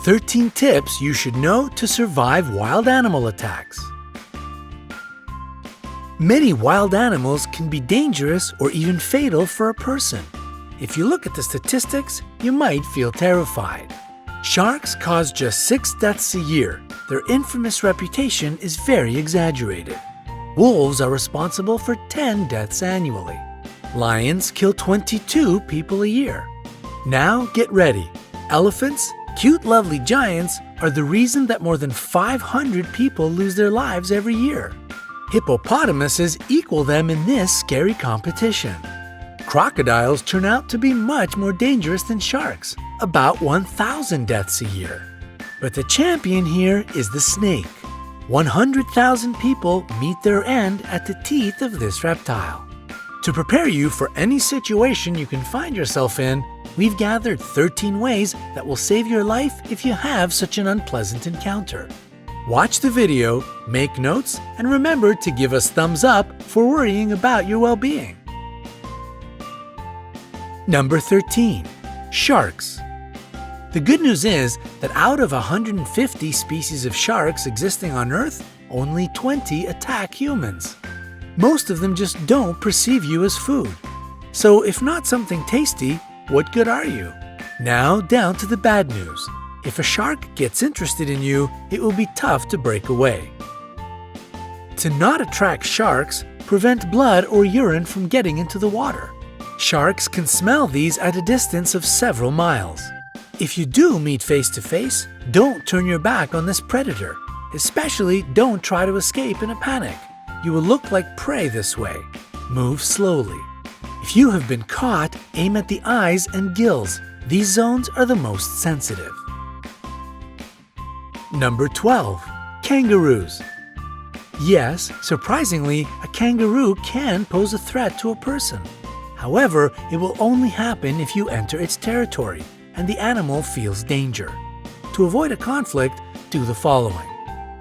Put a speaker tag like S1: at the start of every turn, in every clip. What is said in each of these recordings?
S1: 13 tips you should know to survive wild animal attacks. Many wild animals can be dangerous or even fatal for a person. If you look at the statistics, you might feel terrified. Sharks cause just 6 deaths a year. Their infamous reputation is very exaggerated. Wolves are responsible for 10 deaths annually. Lions kill 22 people a year. Now get ready. Elephants, cute lovely giants, are the reason that more than 500 people lose their lives every year. Hippopotamuses equal them in this scary competition. Crocodiles turn out to be much more dangerous than sharks, about 1,000 deaths a year. But the champion here is the snake. 100,000 people meet their end at the teeth of this reptile. To prepare you for any situation you can find yourself in, we've gathered 13 ways that will save your life if you have such an unpleasant encounter. Watch the video, make notes, and remember to give us thumbs up for worrying about your well-being. Number 13. Sharks. The good news is that out of 150 species of sharks existing on Earth, only 20 attack humans. Most of them just don't perceive you as food. So if not something tasty, what good are you? Now down to the bad news. If a shark gets interested in you, it will be tough to break away. To not attract sharks, prevent blood or urine from getting into the water. Sharks can smell these at a distance of several miles. If you do meet face to face, don't turn your back on this predator. Especially don't try to escape in a panic. You will look like prey this way. Move slowly. If you have been caught, aim at the eyes and gills. These zones are the most sensitive. Number 12. Kangaroos. Yes, surprisingly, a kangaroo can pose a threat to a person. However, it will only happen if you enter its territory and the animal feels danger. To avoid a conflict, do the following.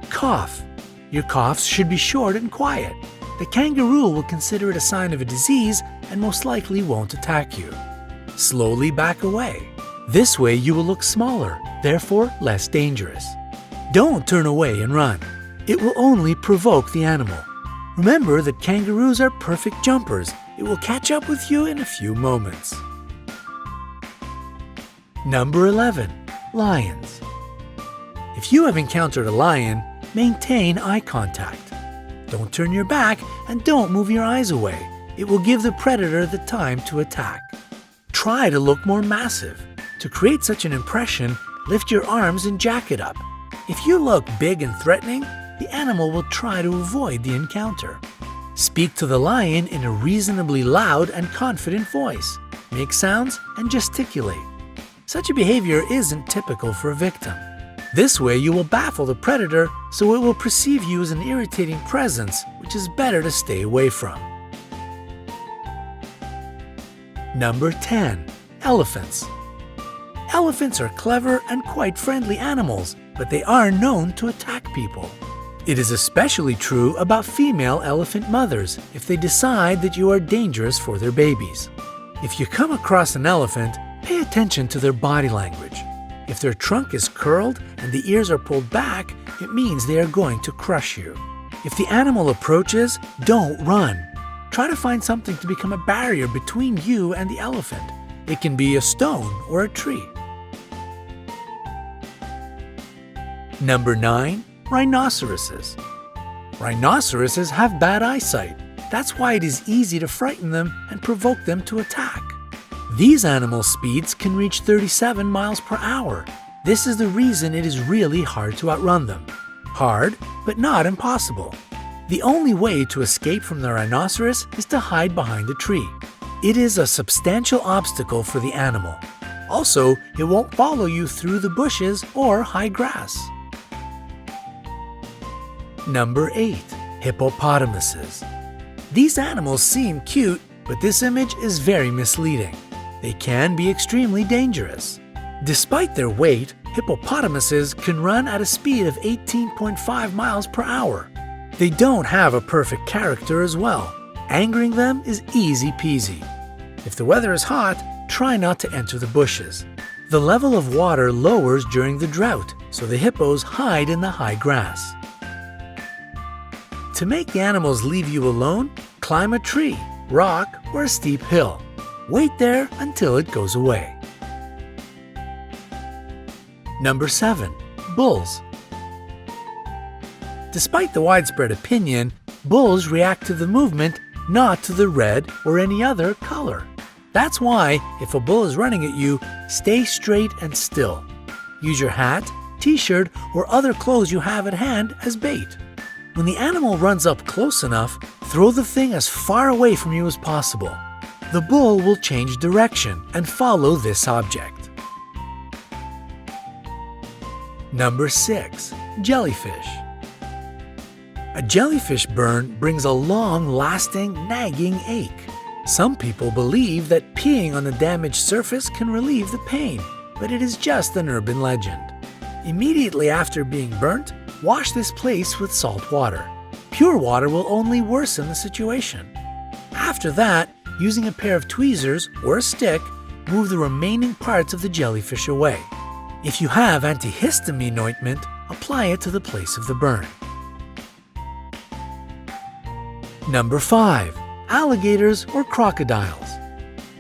S1: Cough. Your coughs should be short and quiet. The kangaroo will consider it a sign of a disease and most likely won't attack you. Slowly back away. This way you will look smaller, therefore less dangerous. Don't turn away and run. It will only provoke the animal. Remember that kangaroos are perfect jumpers. It will catch up with you in a few moments. Number 11. Lions. If you have encountered a lion, maintain eye contact. Don't turn your back and don't move your eyes away. It will give the predator the time to attack. Try to look more massive. To create such an impression, lift your arms and jack it up. If you look big and threatening, the animal will try to avoid the encounter. Speak to the lion in a reasonably loud and confident voice. Make sounds and gesticulate. Such a behavior isn't typical for a victim. This way you will baffle the predator, so it will perceive you as an irritating presence, which is better to stay away from. Number 10. Elephants. Elephants are clever and quite friendly animals, but they are known to attack people. It is especially true about female elephant mothers if they decide that you are dangerous for their babies. If you come across an elephant, pay attention to their body language. If their trunk is curled and the ears are pulled back, it means they are going to crush you. If the animal approaches, don't run. Try to find something to become a barrier between you and the elephant. It can be a stone or a tree. Number 9. Rhinoceroses. Rhinoceroses have bad eyesight. That's why it is easy to frighten them and provoke them to attack. These animal speeds can reach 37 miles per hour. This is the reason it is really hard to outrun them. Hard, but not impossible. The only way to escape from the rhinoceros is to hide behind a tree. It is a substantial obstacle for the animal. Also, it won't follow you through the bushes or high grass. Number 8. Hippopotamuses. These animals seem cute, but this image is very misleading. They can be extremely dangerous. Despite their weight, hippopotamuses can run at a speed of 18.5 miles per hour. They don't have a perfect character as well. Angering them is easy peasy. If the weather is hot, try not to enter the bushes. The level of water lowers during the drought, so the hippos hide in the high grass. To make the animals leave you alone, climb a tree, rock, or a steep hill. Wait there until it goes away. Number 7. Bulls. Despite the widespread opinion, bulls react to the movement, not to the red or any other color. That's why, if a bull is running at you, stay straight and still. Use your hat, t-shirt, or other clothes you have at hand as bait. When the animal runs up close enough, throw the thing as far away from you as possible. The bull will change direction and follow this object. Number 6. Jellyfish. A jellyfish burn brings a long-lasting, nagging ache. Some people believe that peeing on the damaged surface can relieve the pain, but it is just an urban legend. Immediately after being burnt, wash this place with salt water. Pure water will only worsen the situation. After that, using a pair of tweezers or a stick, move the remaining parts of the jellyfish away. If you have antihistamine ointment, apply it to the place of the burn. Number 5. Alligators or crocodiles.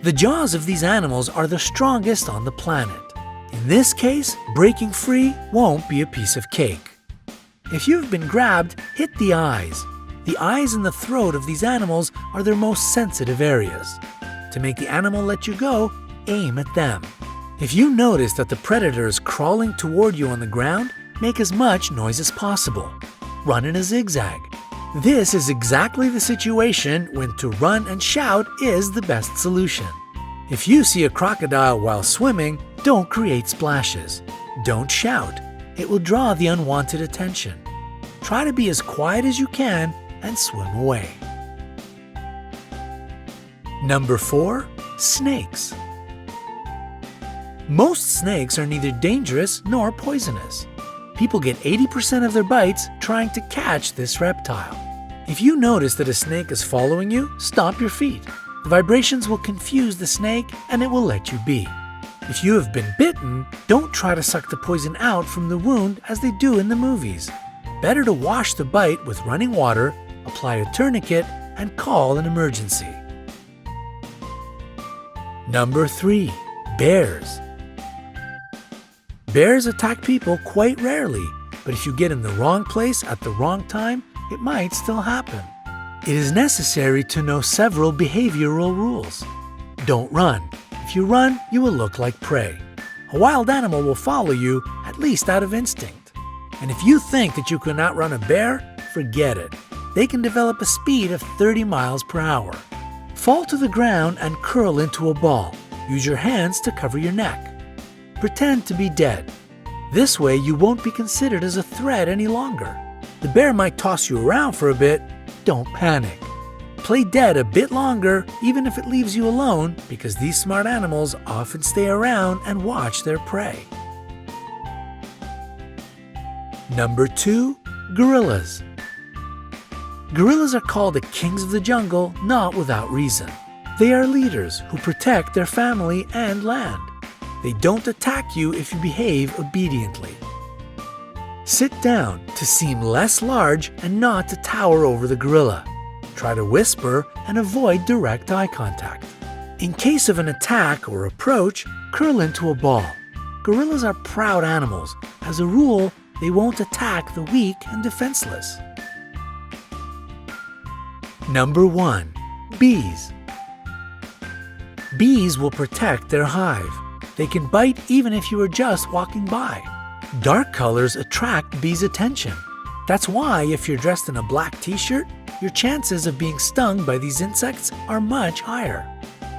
S1: The jaws of these animals are the strongest on the planet. In this case, breaking free won't be a piece of cake. If you've been grabbed, hit the eyes. The eyes and the throat of these animals are their most sensitive areas. To make the animal let you go, aim at them. If you notice that the predator is crawling toward you on the ground, make as much noise as possible. Run in a zigzag. This is exactly the situation when to run and shout is the best solution. If you see a crocodile while swimming, don't create splashes. Don't shout. It will draw the unwanted attention. Try to be as quiet as you can and swim away. Number 4. Snakes. Most snakes are neither dangerous nor poisonous. People get 80% of their bites trying to catch this reptile. If you notice that a snake is following you, stop your feet. The vibrations will confuse the snake and it will let you be. If you have been bitten, don't try to suck the poison out from the wound as they do in the movies. Better to wash the bite with running water, apply a tourniquet, and call an emergency. Number 3. Bears. Bears attack people quite rarely, but if you get in the wrong place at the wrong time, it might still happen. It is necessary to know several behavioral rules. Don't run. If you run, you will look like prey. A wild animal will follow you, at least out of instinct. And if you think that you can outrun a bear, forget it. They can develop a speed of 30 miles per hour. Fall to the ground and curl into a ball. Use your hands to cover your neck. Pretend to be dead. This way you won't be considered as a threat any longer. The bear might toss you around for a bit. Don't panic. Play dead a bit longer, even if it leaves you alone, because these smart animals often stay around and watch their prey. Number 2. Gorillas. Gorillas are called the kings of the jungle not without reason. They are leaders who protect their family and land. They don't attack you if you behave obediently. Sit down to seem less large and not to tower over the gorilla. Try to whisper and avoid direct eye contact. In case of an attack or approach, curl into a ball. Gorillas are proud animals. As a rule, they won't attack the weak and defenseless. Number 1. Bees. Bees will protect their hive. They can bite even if you are just walking by. Dark colors attract bees' attention. That's why if you're dressed in a black t-shirt, your chances of being stung by these insects are much higher.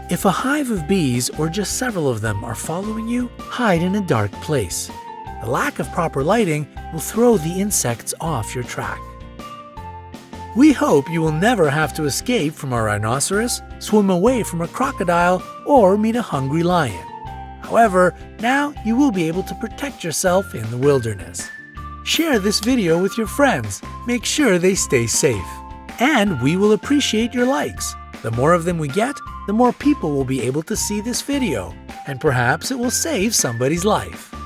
S1: If a hive of bees or just several of them are following you, hide in a dark place. The lack of proper lighting will throw the insects off your track. We hope you will never have to escape from a rhinoceros, swim away from a crocodile, or meet a hungry lion. However, now you will be able to protect yourself in the wilderness. Share this video with your friends. Make sure they stay safe. And we will appreciate your likes. The more of them we get, the more people will be able to see this video. and perhaps it will save somebody's life.